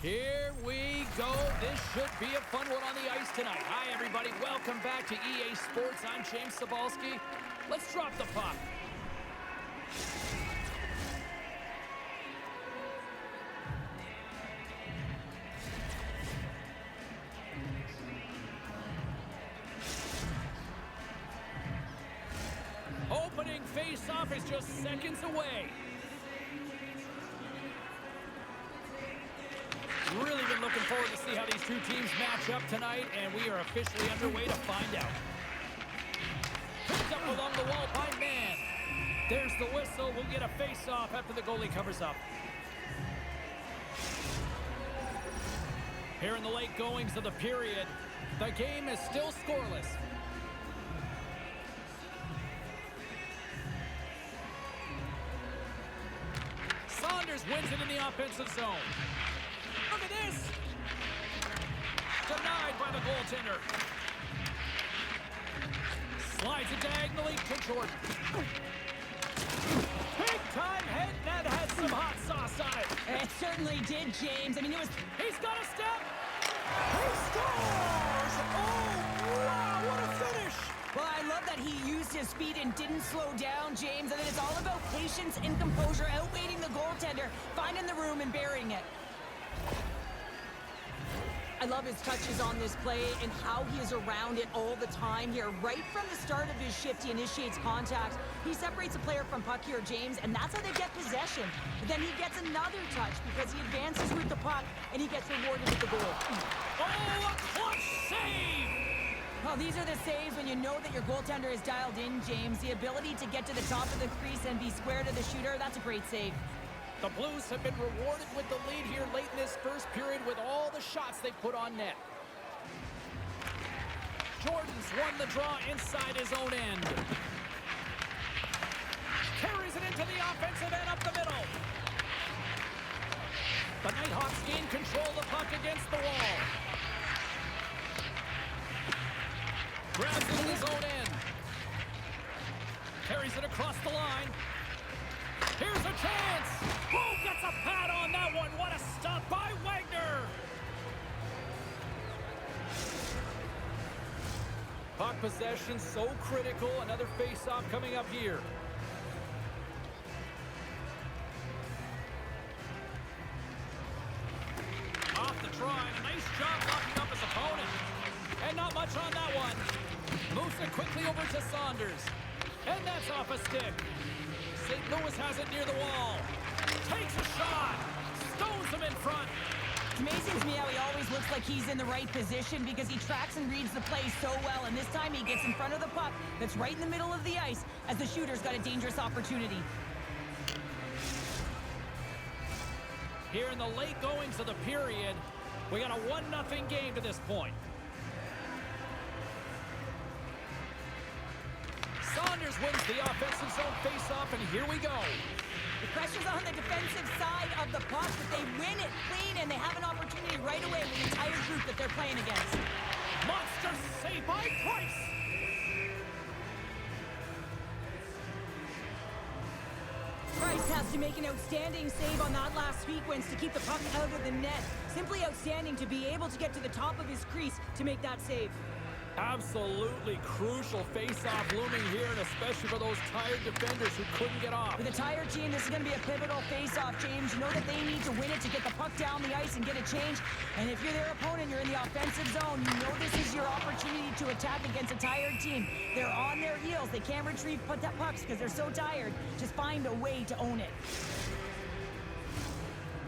Here we go. This should be a fun one on the ice tonight. Hi, everybody. Welcome back to EA Sports. I'm James Cybulski. Let's drop the puck. Opening face-off is just seconds away. Really been looking forward to see how these two teams match up tonight, and we are officially underway to find out. Picked up along the wall by Mann. There's the whistle. We'll get a face-off after the goalie covers up. Here in the late goings of the period, the game is still scoreless. Saunders wins it in the offensive zone. Look at this! Denied by the goaltender. Slides it diagonally to Jordan. Big time head net had some hot sauce on it. It certainly did, James. I mean, it was... He's got a step! He scores! Oh, wow, what a finish! Well, I love that he used his speed and didn't slow down, James. And then it's all about patience and composure, outweighing the goaltender, finding the room and burying it. I love his touches on this play and how he is around it all the time here. Right from the start of his shift, he initiates contact. He separates a player from puck here, James, and that's how they get possession. But then he gets another touch because he advances with the puck and he gets rewarded with the goal. Oh, a clutch save! Well, these are the saves when you know that your goaltender is dialed in, James. The ability to get to the top of the crease and be square to the shooter, that's a great save. The Blues have been rewarded with the lead here late in this first period with all the shots they put on net. Jordan's won the draw inside his own end. Carries it into the offensive end up the middle. The Nighthawks gain control of the puck against the wall. Grabs it in his own end. Carries it across the line. Here's a chance! Boom! Gets a pad on that one! What a stop by Wagner! Puck possession so critical. Another face-off coming up here. Off the try. Nice job locking up his opponent. And not much on that one. Moves it quickly over to Saunders. And that's off a stick. St. Louis has it near the wall. Takes a shot. Stones him in front. It's amazing to me how he always looks like he's in the right position because he tracks and reads the play so well. And this time he gets in front of the puck that's right in the middle of the ice as the shooter's got a dangerous opportunity. Here in the late goings of the period, we got a 1-0 game to this point. Saunders wins the offensive zone face-off, and here we go. The pressure's on the defensive side of the puck, but they win it clean, and they have an opportunity right away with the entire group that they're playing against. Monster save by Price. Price has to make an outstanding save on that last sequence to keep the puck out of the net. Simply outstanding to be able to get to the top of his crease to make that save. Absolutely crucial face-off looming here, and especially for those tired defenders who couldn't get off. For the tired team, this is going to be a pivotal face-off, James. You know that they need to win it to get the puck down the ice and get a change. And if you're their opponent, you're in the offensive zone, you know this is your opportunity to attack against a tired team. They're on their heels. They can't retrieve pucks because they're so tired. Just find a way to own it.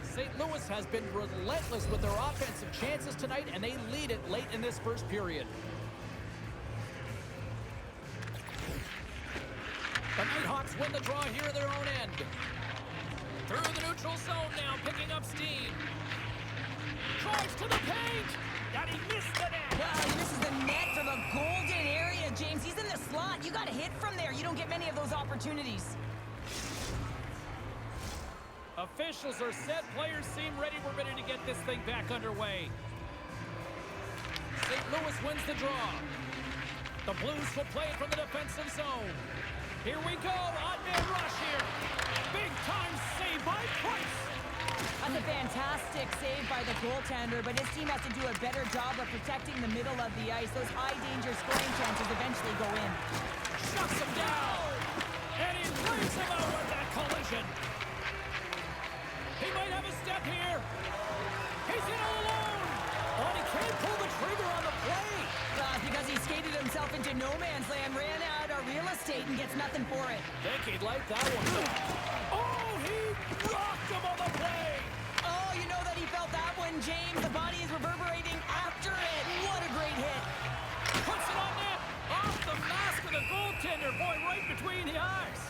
St. Louis has been relentless with their offensive chances tonight, and they lead it late in this first period. The Nighthawks win the draw here in their own end. Through the neutral zone now, picking up steam. Drives to the paint, and he missed the net. Wow, he misses the net for the golden area, James. He's in the slot. You got to hit from there. You don't get many of those opportunities. Officials are set. Players seem ready. We're ready to get this thing back underway. St. Louis wins the draw. The Blues will play it from the defensive zone. Here we go, odd man rush here. Big time save by Price. That's a fantastic fantastic save by the goaltender, but his team has to do a better job of protecting the middle of the ice. Those high-danger scoring chances eventually go in. Shuts him down. And he leaves him out with that collision. He might have a step here. He's in all alone. But he can't pull the trigger on the play. Because he skated himself into no man's land, ran out of real estate, and gets nothing for it. Think he'd like that one. Oh, he rocked him on the play. Oh, you know that he felt that one, James. The body is reverberating after it. What a great hit. Puts it on net. Off the mask of the goaltender. Boy, right between the eyes.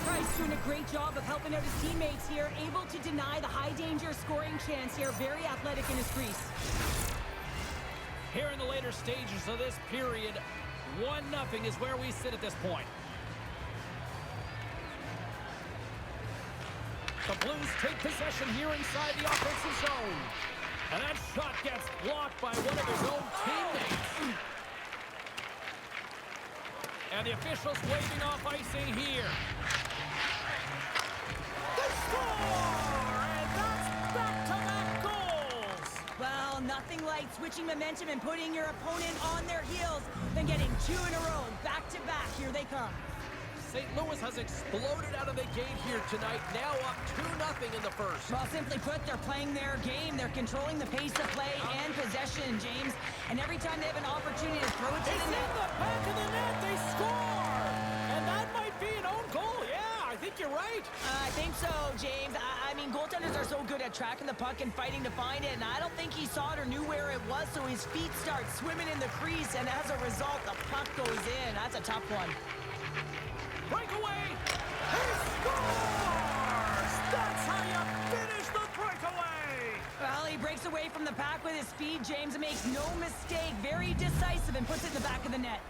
Price doing a great job of helping out his teammates here, able to deny the high-danger scoring chance here. Very athletic in his crease. Here in the later stages of this period, 1-0 is where we sit at this point. The Blues take possession here inside the offensive zone. And that shot gets blocked by one of his own teammates. And the officials waving off icing here. They score! And that's back-to-back goals! Well, nothing like switching momentum and putting your opponent on their heels than getting two in a row, back-to-back. Here they come. St. Louis has exploded out of the gate here tonight, now up 2-0 in the first. Well, simply put, they're playing their game. They're controlling the pace of play and possession, James. And every time they have an opportunity to throw it to It's the in net. the back of the net, they score! And that might be an own goal, yeah, I think you're right. I think so, James. I mean, goaltenders are so good at tracking the puck and fighting to find it, and I don't think he saw it or knew where it was, so his feet start swimming in the crease, and as a result, the puck goes in. That's a tough one. Breakaway! He scores! That's how you finish the breakaway! Well, he breaks away from the pack with his speed, James, and makes no mistake. Very decisive and puts it in the back of the net.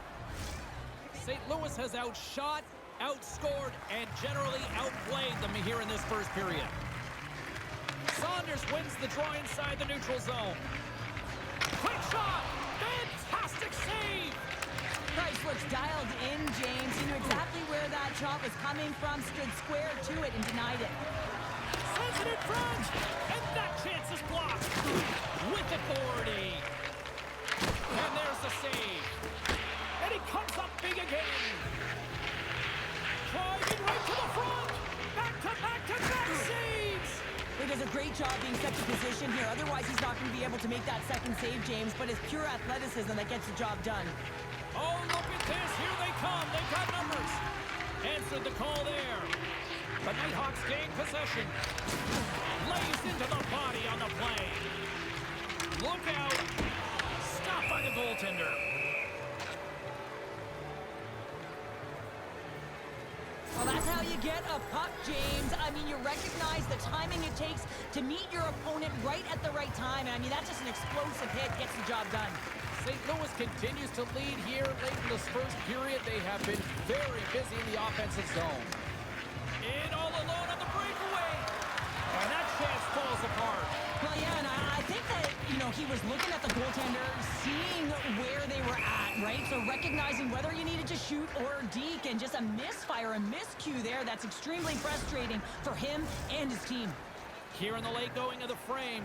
St. Louis has outshot, outscored, and generally outplayed them here in this first period. Saunders wins the draw inside the neutral zone. Quick shot! Fantastic save! Price looks dialed in, James. He knew exactly where that shot was coming from, stood square to it, and denied it. Sends it in front! And that chance is blocked! With authority! And there's the save! And he comes up big again! Driving right to the front! Back-to-back-to-back saves! He does a great job being set to position here. Otherwise, he's not going to be able to make that second save, James. But it's pure athleticism that gets the job done. Oh, look at this. Here they come. They've got numbers. Answered the call there. The Nighthawks gain possession. Lays into the body on the play. Look out. Stopped by the goaltender. Well, that's how you get a puck, James. I mean, you recognize the timing it takes to meet your opponent right at the right time. And I mean, that's just an explosive hit, gets the job done. St. Louis continues to lead here late in this first period. They have been very busy in the offensive zone. In all alone on the breakaway. And that chance falls apart. Well, yeah, and I think that, he was looking at the goaltender, seeing where they were at, right? So recognizing whether you needed to shoot or deke, and just a misfire, a miscue there. That's extremely frustrating for him and his team. Here in the late going of the frame,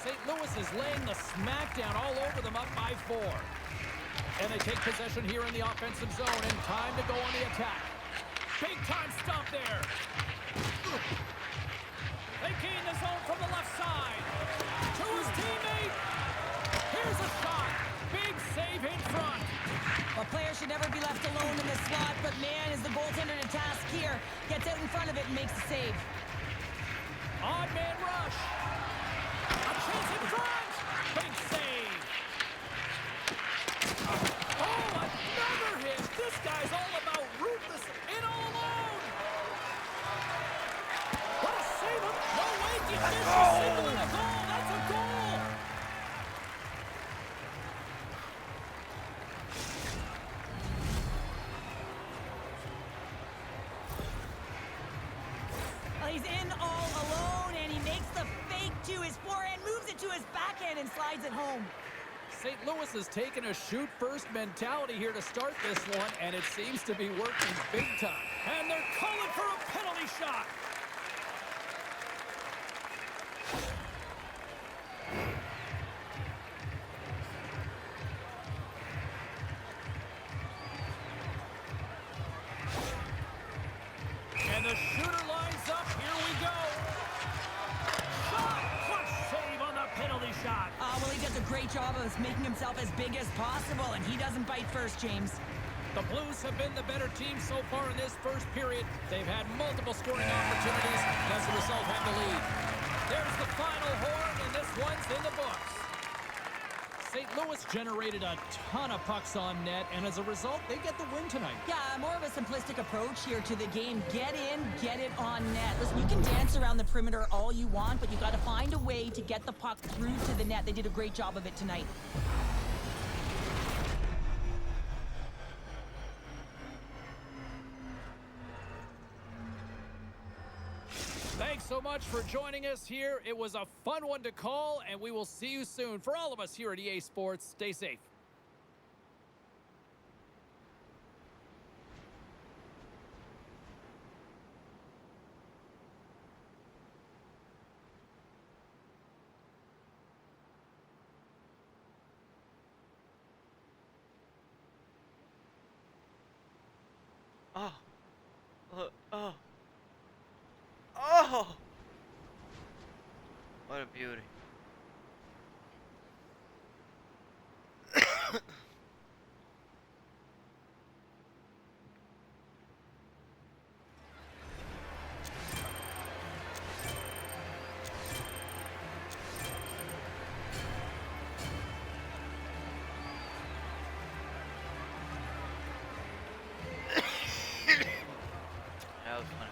St. Louis is laying the smackdown all over them, up by 4. And they take possession here in the offensive zone, and time to go on the attack. Big time stop there. They gain the zone from the left side. To his teammate. Here's a shot. Big save in front. A player should never be left alone in the slot, but man, is the goaltender to task here. Gets out in front of it and makes the save. Odd man rush. A chance in front. Big save. Oh, another hit. This guy's all about ruthless and all alone. What a save. No way. He finishes signaling a goal. That's a goal. Well, he's in all alone, and he makes the fake to his forehand, moves it to his backhand, and slides it home. St. Louis has taken a shoot-first mentality here to start this one, and it seems to be working big time. And they're calling for a penalty shot. And the shooter lines up. Here we go. Shot! Clutch save on the penalty shot. Well, he does a great job of making himself as big as possible, and he doesn't bite first, James. The Blues have been the better team so far in this first period. They've had multiple scoring opportunities, and as a result have the lead. There's the final horn, and this one's in the books. St. Louis generated a ton of pucks on net, and as a result, they get the win tonight. Yeah, more of a simplistic approach here to the game. Get in, get it on net. Listen, you can dance around the perimeter all you want, but you got to find a way to get the puck through to the net. They did a great job of it tonight. Thanks so much for joining us here. It was a fun one to call, and we will see you soon. For all of us here at EA Sports, stay safe. Oh. Oh. Oh! What a beauty. That was funny.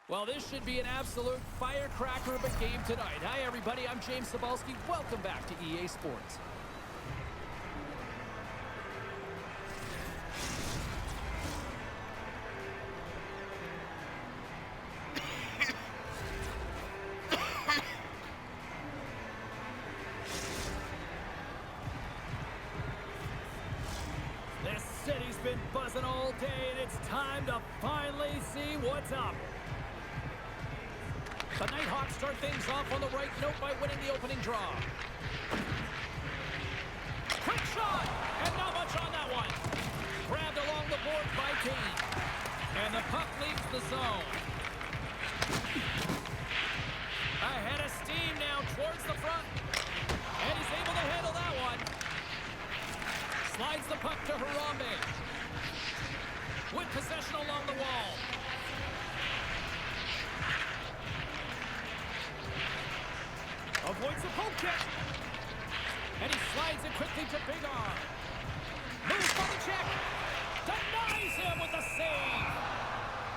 Well, this should be an absolute firecracker of a game tonight. Hi, everybody. I'm James Cybulski. Welcome back to EA Sports. This city's been buzzing all day, and it's time to finally see what's up. The Nighthawks start things off on the right note by winning the opening draw. Quick shot! And not much on that one. Grabbed along the board by Kane. And the puck leaves the zone. Ahead of steam now towards the front. And he's able to handle that one. Slides the puck to Harambe. With possession along the wall. Avoids the poke check. And he slides it quickly to Big R. Moves by the check. Denies him with the save.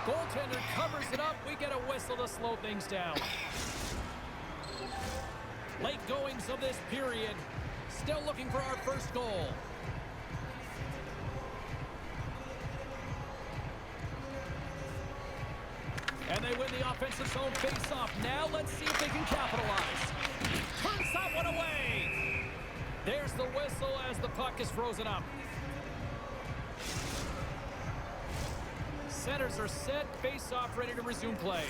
Goaltender covers it up. We get get a whistle to slow things down. Late goings of this period. Still looking for our first goal. And they win the offensive zone face-off. Now let's see if they can capitalize. Turns that one away. There's the whistle as the puck is frozen up. Centers are set. Face-off ready to resume play.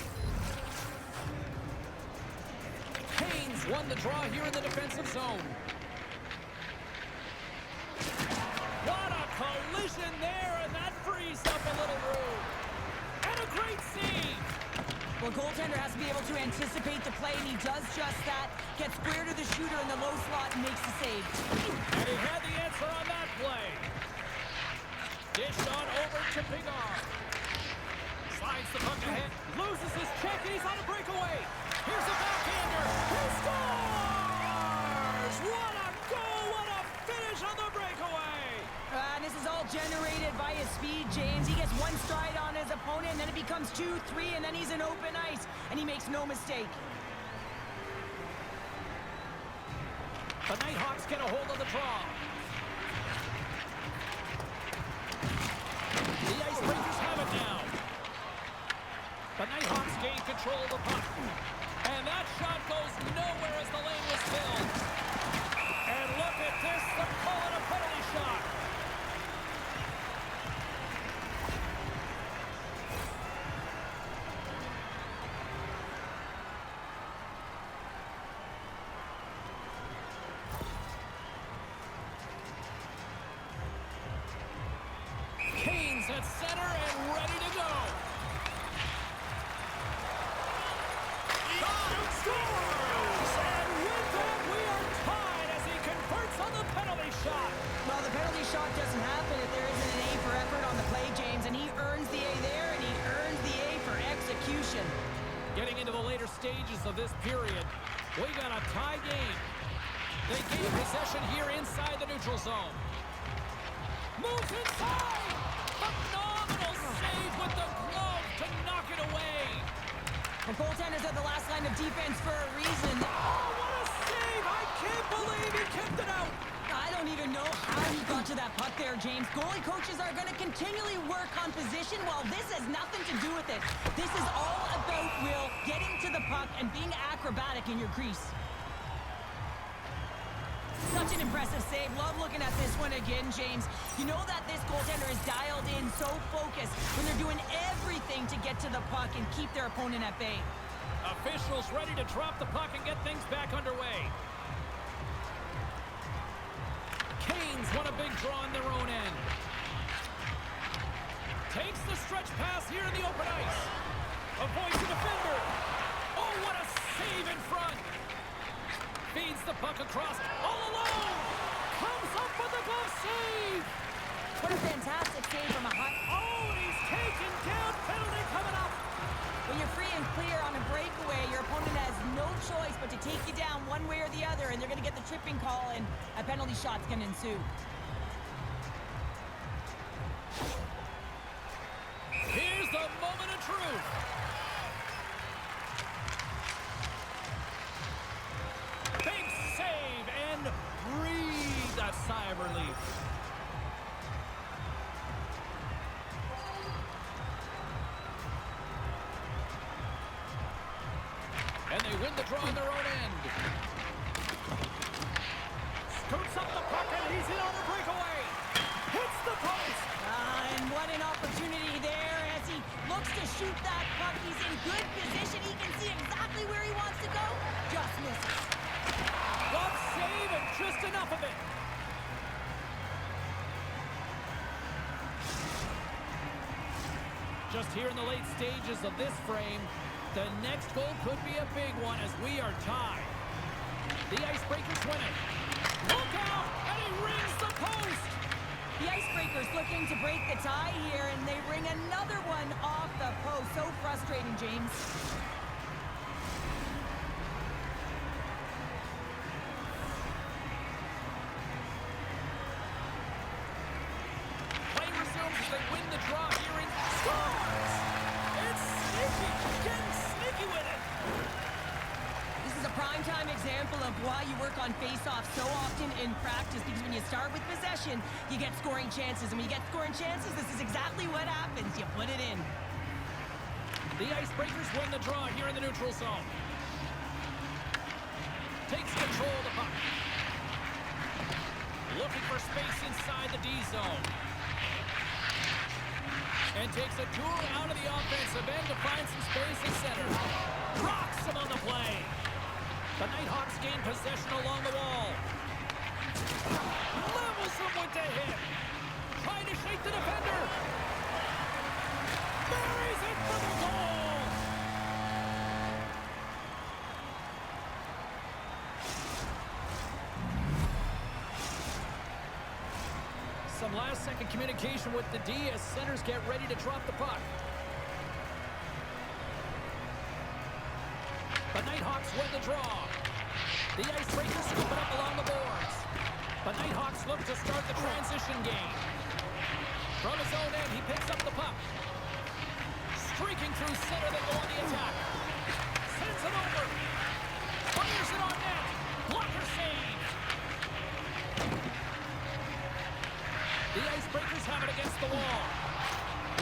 Canes won the draw here in the defensive zone. What a collision there, and that frees up a little room. And a great save. Well, goaltender has to be able to anticipate the play, and he does just that. Gets square to the shooter in the low slot and makes the save. And he had the answer on that play. Dished on over to Pigar. Slides the puck ahead. Loses his check, and he's on a breakaway. Here's a backhander. He scores! What a goal! What a finish on the breakaway! And this is all generated by his speed, James. He gets one stride on his opponent, and then it becomes 2, 3, and then he's in open ice, and he makes no mistake. The Nighthawks get a hold of the draw. The Icebreakers have it now. The Nighthawks gain control of the puck. And that shot goes nowhere as the lane was filled. And look at this, they're calling a penalty shot. Canes at center and ready to go. Scores! And with that, we are tied as he converts on the penalty shot. Well, the penalty shot doesn't happen if there isn't an A for effort on the play, James, and he earns the A there, and he earns the A for execution. Getting into the later stages of this period, we got a tie game. They gain possession here inside the neutral zone. Moves inside! Phenomenal save with the glove to knock it away. The goaltenders are the last line of defense for a reason. Oh, what a save! I can't believe he kept it out. I don't even know how he got to that puck there, James. Goalie coaches are going to continually work on position while this has nothing to do with it. This is all about Will getting to the puck and being acrobatic in your crease. Such an impressive save. Love looking at this one again, James. You know that this goaltender is dialed in, so focused when they're doing everything to get to the puck and keep their opponent at bay. Officials ready to drop the puck and get things back underway. Canes want a big draw on their own end. Takes the stretch pass here in the open ice. Avoids the defender. Oh, what a save in front. Feeds the puck across all alone. Comes up with a glove save. What a fantastic save from a high... Oh, and he's taken down. Penalty coming up. When you're free and clear on a breakaway, your opponent has no choice but to take you down one way or the other, and they're going to get the tripping call, and a penalty shot's going to ensue. Here's the moment of truth. Big save and breathe a sigh of relief. And they win the draw on their own end. Scoots up the puck and he's in on a breakaway. Hits the post. And what an opportunity there as he looks to shoot that puck. He's in good position. He can see exactly where he wants to go. Just misses. Glove save and just enough of it. Just here in the late stages of this frame, the next goal could be a big one as we are tied. The Icebreakers win it. Look out! And he rings the post! The Icebreakers looking to break the tie here, and they ring another one off the post. So frustrating, James. Play resumes as they win the draw here in scores! It's sneaky! Getting on face-off so often in practice because when you start with possession, you get scoring chances. And when you get scoring chances, this is exactly what happens. You put it in. The Icebreakers win the draw here in the neutral zone. Takes control of the puck. Looking for space inside the D zone. And takes a tour out of the offensive end to find some space in center. Rocks him on the play. The Nighthawks gain possession along the wall. Levels him with the hit. Trying to shake the defender. Buries it for the goal. Some last-second communication with the D as centers get ready to drop the puck. The Nighthawks win the draw. The Icebreakers scoop it up along the boards. The Nighthawks look to start the transition game. From his own end, he picks up the puck. Streaking through center, they go on the attack. Sends it over. Fires it on net. Blocker save. The Icebreakers have it against the wall.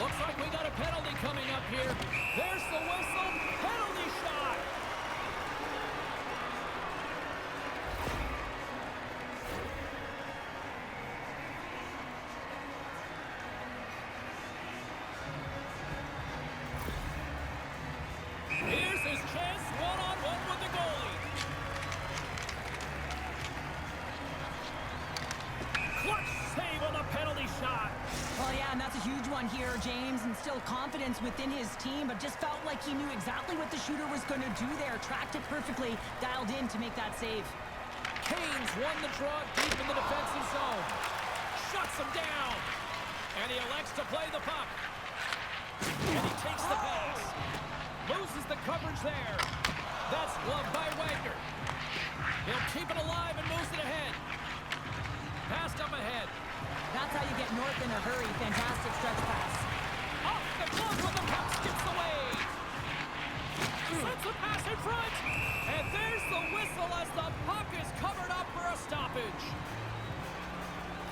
Looks like we got a penalty coming up here. There's the whistle. Penalty shot. Here's his chance, one-on-one with the goalie. Clutch save on the penalty shot. Well, yeah, and that's a huge one here, James, and still confidence within his team, but just felt like he knew exactly what the shooter was going to do there. Tracked it perfectly, dialed in to make that save. Canes won the draw deep in the defensive zone. Shuts him down. And he elects to play the puck. And he takes the pass. Loses the coverage there. That's gloved by Wagner. He'll keep it alive and moves it ahead. Passed up ahead. That's how you get north in a hurry. Fantastic stretch pass. Off the glove when the puck skips away. Sends a pass in front. And there's the whistle as the puck is covered up for a stoppage.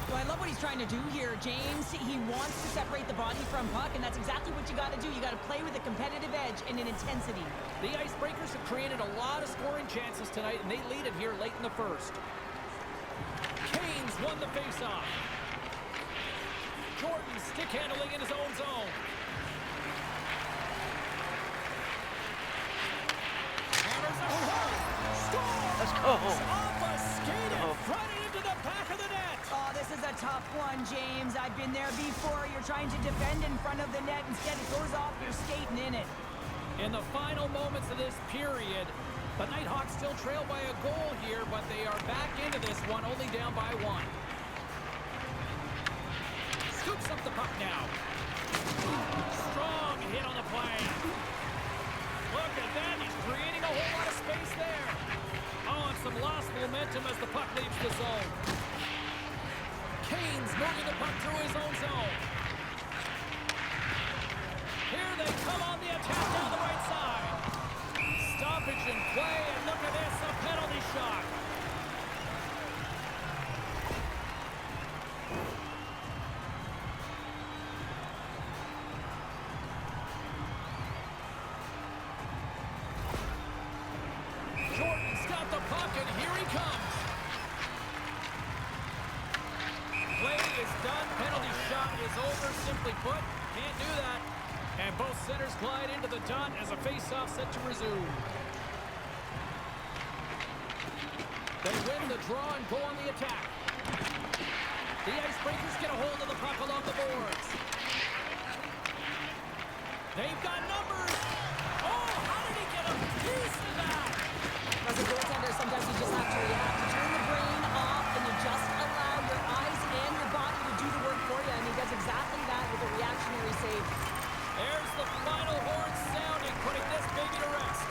So I love what he's trying to do here, James. He wants to separate the body from puck, and that's exactly what you got to do. You got to play with a competitive edge and an intensity. The Icebreakers have created a lot of scoring chances tonight, and they lead it here late in the first. Canes won the faceoff. Jordan stick handling in his own zone. Hammers a shot. Scores! Let's go. Off a skate and front into the back of the net. Oh, this is a tough one, James. I've been there before. You're trying to defend in front of the net. Instead, it goes off. You're skating in it. In the final moments of this period, the Nighthawks still trail by a goal here, but they are back into this one, only down by one. Scoops up the puck now. Strong hit on the play. Look at that. He's creating a whole lot of space there. Oh, and some lost momentum as the puck leaves the zone. Canes moving the puck through his own zone. Here they come on the attack down the right side. Stoppage in play, and look at this, a penalty shot. Jordan's got the puck, and here he comes. Play is done, penalty shot is over, simply put. Can't do that. And both centers glide into the dot as a face-off set to resume. They win the draw and go on the attack. The Icebreakers get a hold of the puck along the boards. They've got numbers. Oh, how did he get a piece of that? As a goaltender, sometimes you just have to react. You turn the brain off and you just allow your eyes and your body to do the work for you. And he does exactly that with a reactionary save. There's the final horn sounding, putting this baby to rest.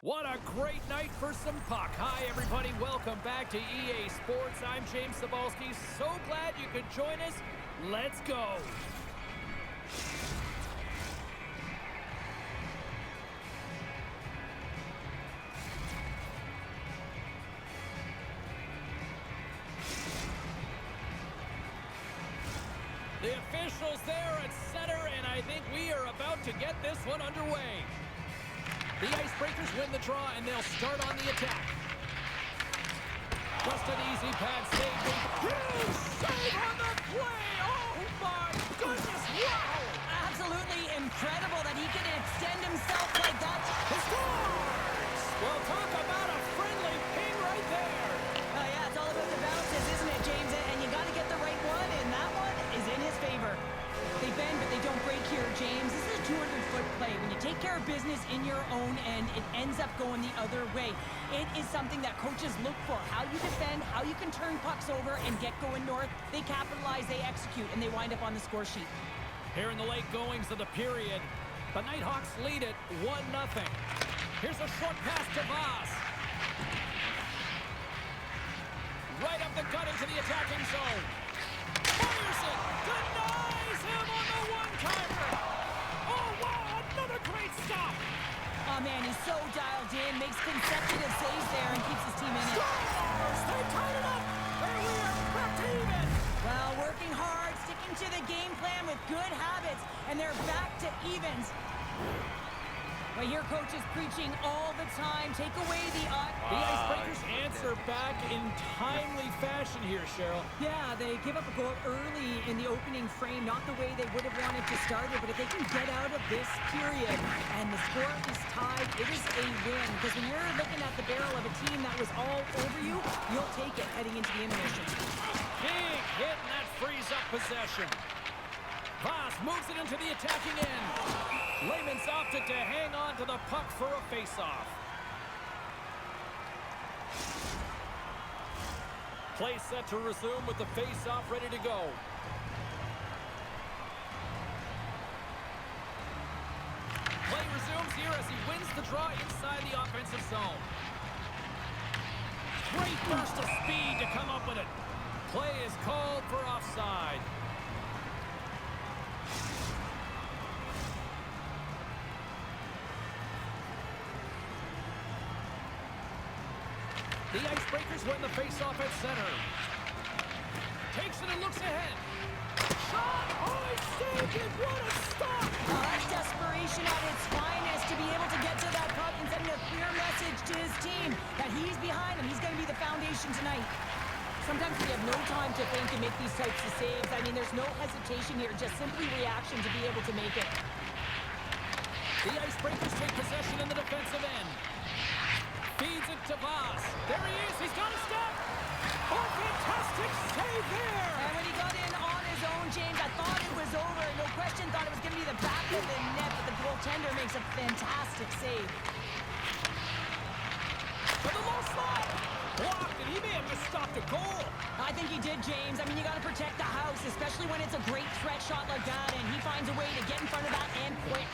What a great night for some puck. Hi, everybody. Welcome back to EA Sports. I'm James Cybulski. So glad you could join us. Let's go. The officials there at center, and I think we are about to get this one underway. The Icebreakers win the draw, and they'll start on the attack. Just an easy pad save. Huge save on the play! Oh, my goodness! Wow! Absolutely incredible that he can extend himself like that. He scores! Well, talk about a friendly ping right there. Oh, yeah, it's all about the bounces, isn't it, James? And you got to get the right one, and that one is in his favor. They bend, but they don't break here, James. This is a 200-foot play. When you take care of business in your own end, it ends up going the other way. It is something that coaches look for. How you defend, how you can turn pucks over and get going north. They capitalize, they execute, and they wind up on the score sheet. Here in the late goings of the period, the Nighthawks lead it 1-0. Here's a short pass to Voss. Right up the gut into the attacking zone. Fires it! Denies him on the one-timer! Oh, wow! Another great stop! Oh, man, he's so dialed in, makes consecutive saves there, and keeps his team in it. Scores! They tied it up! And we are back to even! Well, working hard, sticking to the game plan with good habits, and they're back to evens. But your coach is preaching all the time. Take away the The Icebreakers answer back in timely fashion here, Cheryl. Yeah, they give up a goal early in the opening frame, not the way they would have wanted to start it, but if they can get out of this period and the score is tied, it is a win. Because when you're looking at the barrel of a team that was all over you, you'll take it heading into the intermission. Big hit, and that frees up possession. Voss moves it into the attacking end. Lehman's opted to hang on to the puck for a face-off. Play set to resume with the face-off ready to go. Play resumes here as he wins the draw inside the offensive zone. Great burst of speed to come up with it. Play is called for offside. The Icebreakers win the face-off at center. Takes it and looks ahead. Shot! Oh, he saved it! What a stop! Oh, that's desperation at its finest to be able to get to that puck and sending a clear message to his team that he's behind him. He's going to be the foundation tonight. Sometimes we have no time to think and make these types of saves. I mean, there's no hesitation here, just simply reaction to be able to make it. The Icebreakers take possession in the defensive end. Feeds it to Voss. There he is. He's got a step. Oh, fantastic save there. And when he got in on his own, James, I thought it was over. No question, thought it was going to be the back of the net, but the goaltender makes a fantastic save. For the low slot. Blocked, and he may have just stopped a goal. I think he did, James. I mean, you got to protect the house, especially when it's a great threat shot like that, and he finds a way to get in front of that and quick.